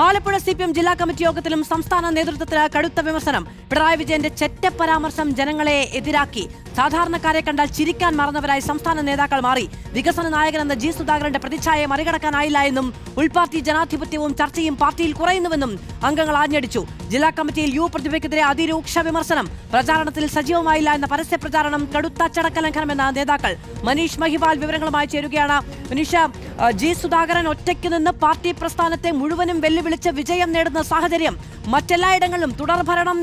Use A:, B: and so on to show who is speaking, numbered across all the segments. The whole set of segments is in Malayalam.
A: ആലപ്പുഴ CPM ജില്ലാ കമ്മിറ്റി യോഗത്തിലും സംസ്ഥാന നേതൃത്വത്തിന് കടുത്ത വിമർശനം. പിണറായി വിജയന്റെ ചെറ്റ പരാമർശം ജനങ്ങളെ എതിരാക്കി. സാധാരണക്കാരെ കണ്ടാൽ ചിരിക്കാൻ മറന്നവരായി സംസ്ഥാന നേതാക്കൾ മാറി. വികസന നായകനെന്ന ജി സുധാകരന്റെ പ്രതിച്ഛായയെ മറികടക്കാനായില്ല എന്നും ഉൾപാർട്ടി ജനാധിപത്യവും ചർച്ചയും പാർട്ടിയിൽ കുറയുന്നുവെന്നും അംഗങ്ങൾ ആഞ്ഞടിച്ചു. ജില്ലാ കമ്മിറ്റിയിൽ യു പ്രതിഭയ്ക്കെതിരെ അതിരൂക്ഷ വിമർശനം. പ്രചാരണത്തിൽ സജീവമായില്ല എന്ന പരസ്യ പ്രചാരണം കടുത്ത അച്ചടക്ക ലംഘനമെന്ന നേതാക്കൾ. മനീഷ് മഹിപാൽ വിവരങ്ങളുമായി ചേരുകയാണ്. മനീഷ, ജി സുധാകരൻ ഒറ്റയ്ക്ക് നിന്ന് പാർട്ടി പ്രസ്ഥാനത്തെ മുഴുവനും വെല്ലുവിളിച്ച് വിജയം നേടുന്ന സാഹചര്യം. മറ്റെല്ലായിടങ്ങളിലും തുടർഭരണം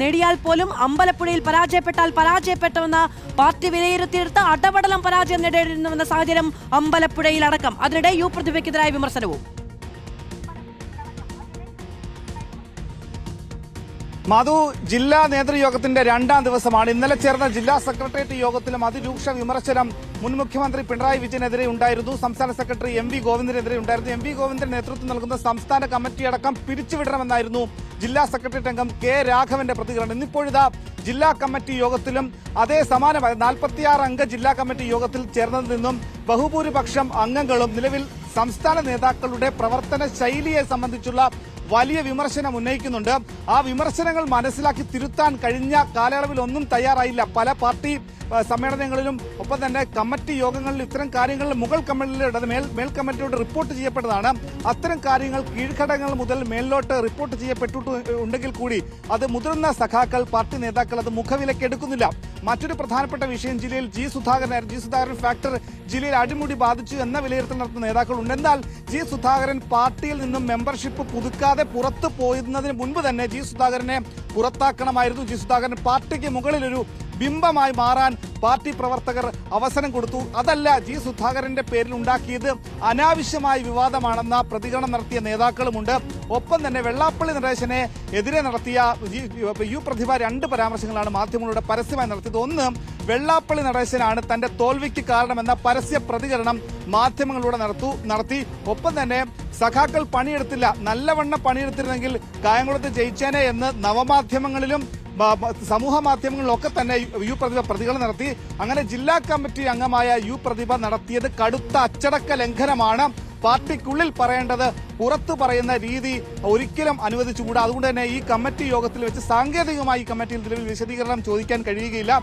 A: നേടിയാൽ പോലും അമ്പലപ്പുഴയിൽ പരാജയപ്പെട്ടാൽ പരാജയപ്പെട്ടുവെന്ന പാർട്ടി വിലയിരുത്തിയെടുത്ത് അടപടലം പരാജയം നേടേണ്ടിവെന്ന സാഹചര്യം അമ്പലപ്പുഴയിൽ അടക്കം. അതിനിടെ യു പ്രതിഭയ്ക്കെതിരായ വിമർശനവും.
B: മധു, ജില്ലാ നേതൃയോഗത്തിന്റെ 2ാം ദിവസമാണ്. ഇന്നലെ ചേർന്ന ജില്ലാ സെക്രട്ടേറിയറ്റ് യോഗത്തിലും അതിരൂക്ഷ വിമർശനം മുൻ മുഖ്യമന്ത്രി പിണറായി വിജയനെതിരെ ഉണ്ടായിരുന്നു. സംസ്ഥാന സെക്രട്ടറി MV ഗോവിന്ദനെതിരെ ഉണ്ടായിരുന്നു. MV ഗോവിന്ദൻ നേതൃത്വം നൽകുന്ന സംസ്ഥാന കമ്മിറ്റിയടക്കം പിരിച്ചുവിടണമെന്നായിരുന്നു ജില്ലാ സെക്രട്ടേറിയറ്റ് അംഗം K രാഘവന്റെ പ്രതികരണം. ഇന്നിപ്പോഴിതാ ജില്ലാ കമ്മിറ്റി യോഗത്തിലും അതേ സമാനമായ 46 അംഗ ജില്ലാ കമ്മിറ്റി യോഗത്തിൽ ചേർന്നതിൽ നിന്നും ബഹുഭൂരിപക്ഷം അംഗങ്ങളും നിലവിൽ സംസ്ഥാന നേതാക്കളുടെ പ്രവർത്തന ശൈലിയെ സംബന്ധിച്ചുള്ള വലിയ വിമർശനം ഉന്നയിക്കുന്നുണ്ട്. ആ വിമർശനങ്ങൾ മനസ്സിലാക്കി തിരുത്താൻ കഴിഞ്ഞ കാലയളവിൽ ഒന്നും തയ്യാറായില്ല. പല പാർട്ടി സമ്മേളനങ്ങളിലും ഒപ്പം തന്നെ കമ്മിറ്റി യോഗങ്ങളിലും ഇത്തരം കാര്യങ്ങളിൽ മുകൾ കമ്മിറ്റിയുടെ മേൽ കമ്മിറ്റിയോട് റിപ്പോർട്ട് ചെയ്യപ്പെട്ടതാണ്. അത്തരം കാര്യങ്ങൾ കീഴ്ഘടകങ്ങൾ മുതൽ മേലിലോട്ട് റിപ്പോർട്ട് ചെയ്യപ്പെട്ടിട്ടുണ്ടെങ്കിൽ കൂടി അത് മുതിർന്ന സഖാക്കൾ, പാർട്ടി നേതാക്കൾ അത് മുഖവിലയ്ക്ക് എടുക്കുന്നില്ല. മറ്റൊരു പ്രധാനപ്പെട്ട വിഷയം ജില്ലയിൽ ജി സുധാകരൻ ഫാക്ടർ ജില്ലയിൽ അടിമുടി ബാധിച്ചു എന്ന വിലയിരുത്തൽ നടത്തുന്ന നേതാക്കളുണ്ട്. എന്നാൽ ജി സുധാകരൻ പാർട്ടിയിൽ നിന്നും മെമ്പർഷിപ്പ് പുതുക്കാതെ പുറത്തു പോയതിന് മുൻപ് തന്നെ ജി സുധാകരനെ പുറത്താക്കണമായിരുന്നു. ജി സുധാകരൻ പാർട്ടിക്ക് മുകളിലൊരു ബിംബമായി മാറാൻ പാർട്ടി പ്രവർത്തകർ അവസരം കൊടുത്തു. അതല്ല, ജി സുധാകരന്റെ പേരിൽ ഉണ്ടാക്കിയത് അനാവശ്യമായ വിവാദമാണെന്ന പ്രതികരണം നടത്തിയ നേതാക്കളുമുണ്ട്. ഒപ്പം തന്നെ വെള്ളാപ്പള്ളി നടേശനെ എതിരെ നടത്തിയ യു പ്രതിഭ 2 പരാമർശങ്ങളാണ് മാധ്യമങ്ങളുടെ പരസ്യമായി നടത്തിയത്. ഒന്ന്, വെള്ളാപ്പള്ളി നടേശനാണ് തന്റെ തോൽവിക്ക് കാരണമെന്ന പരസ്യ പ്രതികരണം മാധ്യമങ്ങളിലൂടെ നടത്തി. ഒപ്പം തന്നെ സഖാക്കൾ പണിയെടുത്തില്ല, നല്ലവണ്ണം പണിയെടുത്തിരുന്നെങ്കിൽ കായംകുളത്ത് ജയിച്ചേനെ എന്ന് നവമാധ്യമങ്ങളിലും സമൂഹ മാധ്യമങ്ങളിലൊക്കെ തന്നെ യു പ്രതിഭ പ്രതികരണം നടത്തി. അങ്ങനെ ജില്ലാ കമ്മിറ്റി അംഗമായ യു പ്രതിഭ നടത്തിയത് കടുത്ത അച്ചടക്ക ലംഘനമാണ്. പാർട്ടിക്കുള്ളിൽ പറയേണ്ടത് പുറത്തു പറയുന്ന രീതി ഒരിക്കലും അനുവദിച്ചുകൂടാ. അതുകൊണ്ട് തന്നെ ഈ കമ്മിറ്റി യോഗത്തിൽ വെച്ച് സാങ്കേതികമായി ഈ കമ്മിറ്റിയിൽ നിലവിൽ വിശദീകരണം ചോദിക്കാൻ കഴിയുകയില്ല.